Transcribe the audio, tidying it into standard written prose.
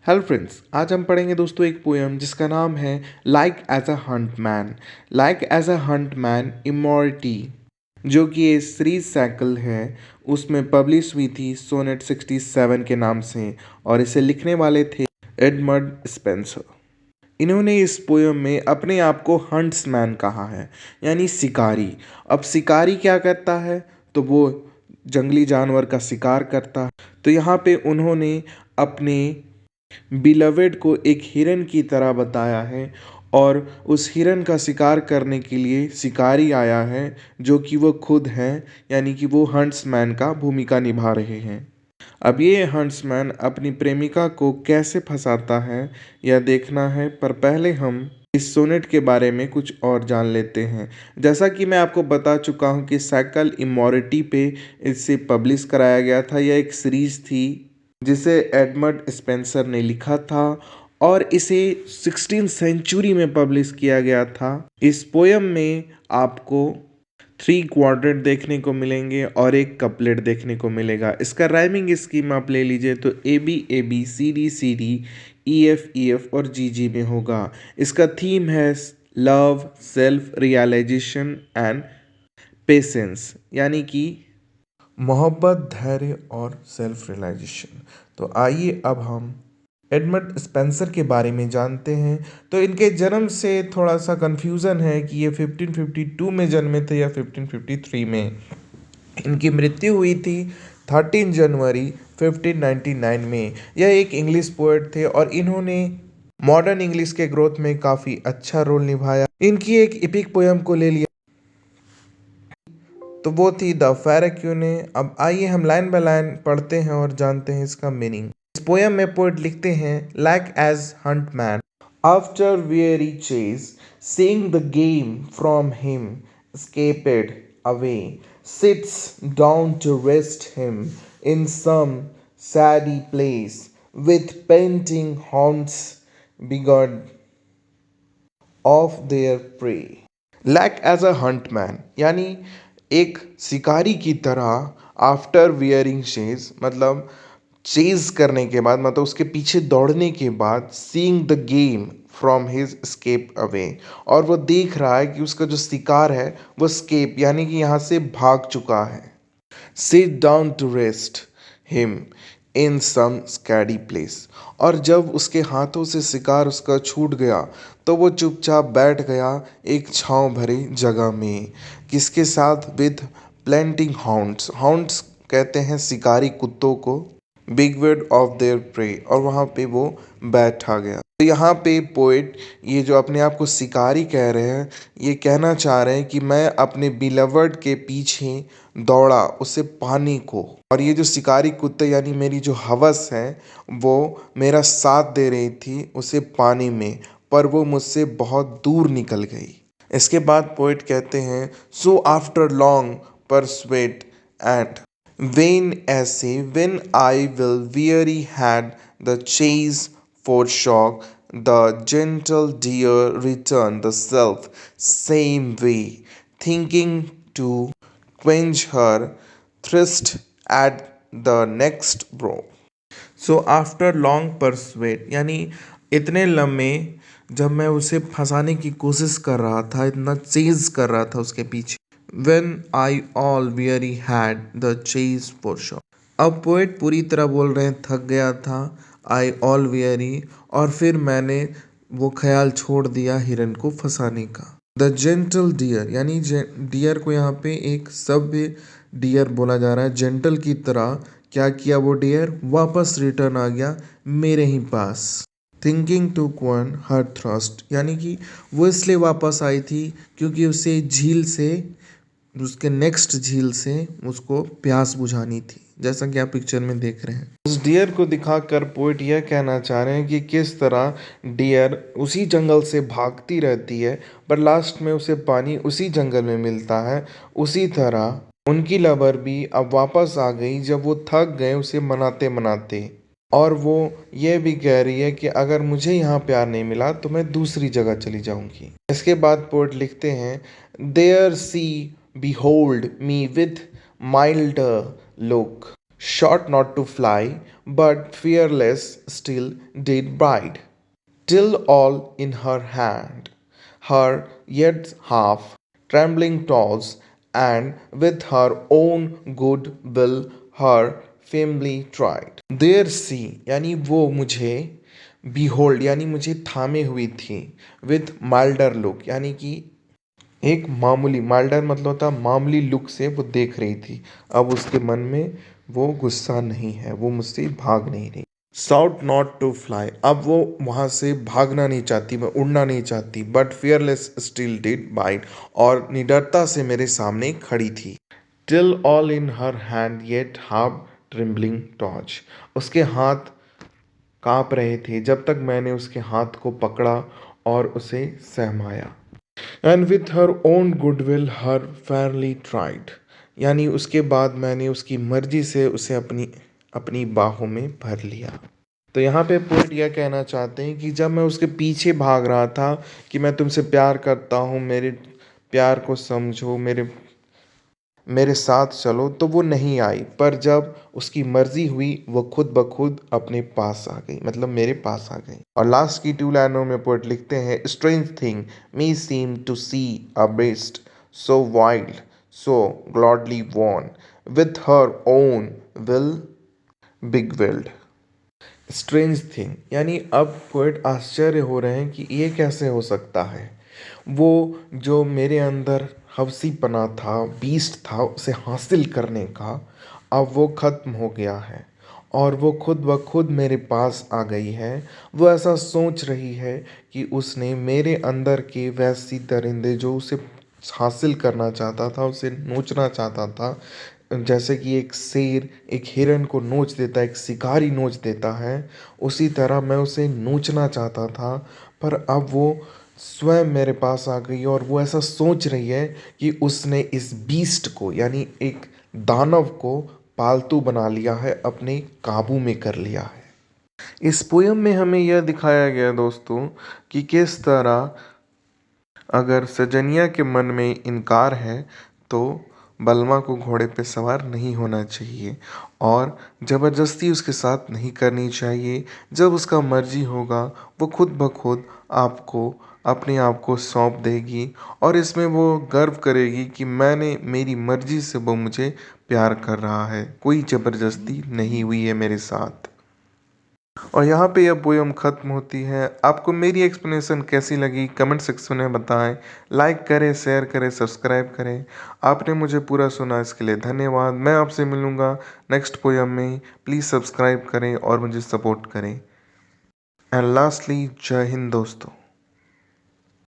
Hello friends, आज हम पढ़ेंगे दोस्तों एक पोएम जिसका नाम है like as a Hunt man. Like as a Hunt man Amoretti, जो कि ये सीरीज साइकिल है, उसमें पब्लिश हुई थी सोनेट 67 के नाम से, और इसे लिखने वाले थे एडमंड स्पेंसर। इन्होंने इस पोएम में अपने आप को हंट्समैन कहा है, यानी शिकारी। अब शिकारी क्या करता है? तो वो जंगली जानवर का शिकार करता है। तो यहाँ पे उन्होंने अपने बिलवेड को एक हिरन की तरह बताया है, और उस हिरन का शिकार करने के लिए शिकारी आया है, जो कि वो खुद हैं, यानी कि वो हंट्समैन का भूमिका निभा रहे हैं। अब ये हंट्समैन अपनी प्रेमिका को कैसे फंसाता है यह देखना है, पर पहले हम इस सोनेट के बारे में कुछ और जान लेते हैं। जैसा कि मैं आपको बता चुका हूँ कि साइकिल इमोरिटी पे इसे पब्लिश कराया गया था। यह एक सीरीज थी जिसे एडमंड स्पेंसर ने लिखा था, और इसे 16th सेंचुरी में पब्लिश किया गया था। इस पोयम में आपको 3 क्वाड्रेंट देखने को मिलेंगे और एक कपलेट देखने को मिलेगा। इसका राइमिंग स्कीम आप ले लीजिए तो A B C D E F और जी में होगा। इसका थीम है love, self realisation and patience, यानी कि मोहब्बत, धैर्य और सेल्फ रियलाइजेशन। तो आइए अब हम एडमंड स्पेंसर के बारे में जानते हैं। तो इनके जन्म से थोड़ा सा कंफ्यूजन है कि ये 1552 में जन्मे थे या 1553 में। इनकी मृत्यु हुई थी 13 जनवरी 1599 में। यह एक इंग्लिश पोएट थे और इन्होंने मॉडर्न इंग्लिश के ग्रोथ में काफ़ी अच्छा रोल निभाया। इनकी एक इपिक पोयम को ले लिया तो वो थी द फैरक्यूने। अब आइए हम लाइन बाय लाइन पढ़ते हैं और जानते हैं इसका मीनिंग। इस पोयम में पोएट लिखते हैं like as huntsman after weary chase, seeing the game from him escaped away, sits down to rest him in some shady place, with painting haunts begun of their prey। Like as a Hunt man, यानी एक शिकारी की तरह। After wearing chase, मतलब chase करने के बाद, मतलब उसके पीछे दौड़ने के बाद। Seeing the game from his scape away, और वो देख रहा है कि उसका जो शिकार है वो स्केप, यानी कि यहाँ से भाग चुका है। Sit down to rest him in some shady place, और जब उसके हाथों से शिकार उसका छूट गया तो वो चुपचाप बैठ गया एक छाँव भरी जगह में। किसके साथ? With प्लेंटिंग hounds. हाउंड्स कहते हैं शिकारी कुत्तों को। Big word of their pray, और वहाँ पे वो बैठा गया। तो यहाँ पे पोएट ये जो अपने आप को शिकारी कह रहे हैं, ये कहना चाह रहे हैं कि मैं अपने बिलवर्ड के पीछे दौड़ा उसे पाने को, और ये जो शिकारी कुत्ते यानी मेरी जो हवस है वो मेरा साथ दे रही थी उसे पाने में, पर वो मुझसे बहुत दूर निकल गई। इसके बाद पोएट कहते हैं so after long pursuit and vain essay, when I will weary had the chase for shock, the gentle deer returned the self same way, thinking to quench her thirst at the next brow। So after long pursuit, यानी इतने लम्बे जब मैं उसे फंसाने की कोशिश कर रहा था, इतना चेज कर रहा था उसके पीछे। When I all weary had the chase for shot। अब पोएट पूरी तरह बोल रहे हैं थक गया था, आई ऑल weary, और फिर मैंने वो ख्याल छोड़ दिया हिरन को फंसाने का। द जेंटल डियर, यानी डियर को यहाँ पे एक सभ्य डियर बोला जा रहा है। जेंटल की तरह क्या किया वो डियर? वापस रिटर्न आ गया मेरे ही पास। थिंकिंग टू क्वन हर थ्रस्ट, यानी कि वो इसलिए वापस आई थी क्योंकि उसे झील से, उसके नेक्स्ट झील से उसको प्यास बुझानी थी, जैसा कि आप पिक्चर में देख रहे हैं। उस डियर को दिखाकर पोएट यह कहना चाह रहे हैं कि किस तरह डियर उसी जंगल से भागती रहती है, पर लास्ट में उसे पानी उसी जंगल में मिलता है। उसी तरह उनकी लवर भी अब वापस आ गई जब वो थक गए उसे मनाते मनाते, और वो ये भी कह रही है कि अगर मुझे यहाँ प्यार नहीं मिला तो मैं दूसरी जगह चली जाऊंगी। इसके बाद पोएट लिखते हैं there see behold me with milder look, Short not to fly, but fearless still did bide, till all in her hand, her yet half trembling toss, and with her own good will her firmly tried. देर सी यानी वो मुझे behold यानी मुझे थामे हुई थी, with milder look यानी कि एक मामूली माल्डर मतलब होता मामूली लुक से वो देख रही थी। अब उसके मन में वो गुस्सा नहीं है, वो मुझसे भाग नहीं रही। साउट नॉट टू फ्लाई, अब वो वहाँ से भागना नहीं चाहती, मैं उड़ना नहीं चाहती, but fearless still did bite, और निडरता से मेरे सामने खड़ी थी। Till all in her hand yet half trembling torch, उसके हाथ कांप रहे थे जब तक मैंने उसके हाथ को पकड़ा और उसे सहमाया। And with her own goodwill her fairly tried, यानी उसके बाद मैंने उसकी मर्जी से उसे अपनी अपनी बाहों में भर लिया। तो यहाँ पे पोएट यह कहना चाहते हैं कि जब मैं उसके पीछे भाग रहा था कि मैं तुमसे प्यार करता हूँ, मेरे प्यार को समझो, मेरे साथ चलो, तो वो नहीं आई। पर जब उसकी मर्जी हुई वो खुद ब खुद अपने पास आ गई, मतलब मेरे पास आ गई। और लास्ट की 2 लाइनों में पोएट लिखते हैं, strange thing me seem to see a beast so wild so gladly won with her own will beguiled. Strange thing यानी अब पोएट आश्चर्य हो रहे हैं कि ये कैसे हो सकता है। वो जो मेरे अंदर हवसीपना था, बीस्ट था उसे हासिल करने का, अब वो ख़त्म हो गया है और वो खुद ब खुद मेरे पास आ गई है। वो ऐसा सोच रही है कि उसने मेरे अंदर के वैसी दरिंदे जो उसे हासिल करना चाहता था, उसे नोचना चाहता था, जैसे कि एक शेर एक हिरन को नोच देता है, एक शिकारी नोच देता है, उसी तरह मैं उसे नोचना चाहता था। पर अब वो स्वयं मेरे पास आ गई और वो ऐसा सोच रही है कि उसने इस बीस्ट को यानी एक दानव को पालतू बना लिया है, अपने काबू में कर लिया है। इस पोयम में हमें यह दिखाया गया दोस्तों कि किस तरह अगर सजनिया के मन में इनकार है तो बलमा को घोड़े पे सवार नहीं होना चाहिए और ज़बरदस्ती उसके साथ नहीं करनी चाहिए। जब उसका मर्जी होगा वो खुद ब खुद आपको अपने आप को सौंप देगी और इसमें वो गर्व करेगी कि मैंने मेरी मर्जी से वो मुझे प्यार कर रहा है, कोई ज़बरदस्ती नहीं हुई है मेरे साथ। और यहाँ पे यह पोयम ख़त्म होती है। आपको मेरी एक्सप्लेनेशन कैसी लगी कमेंट सेक्शन में बताएं। लाइक करें, शेयर करें, सब्सक्राइब करें। आपने मुझे पूरा सुना इसके लिए धन्यवाद। मैं आपसे मिलूँगा नेक्स्ट पोयम में। प्लीज़ सब्सक्राइब करें और मुझे सपोर्ट करें। एंड लास्टली जय हिंद दोस्तों।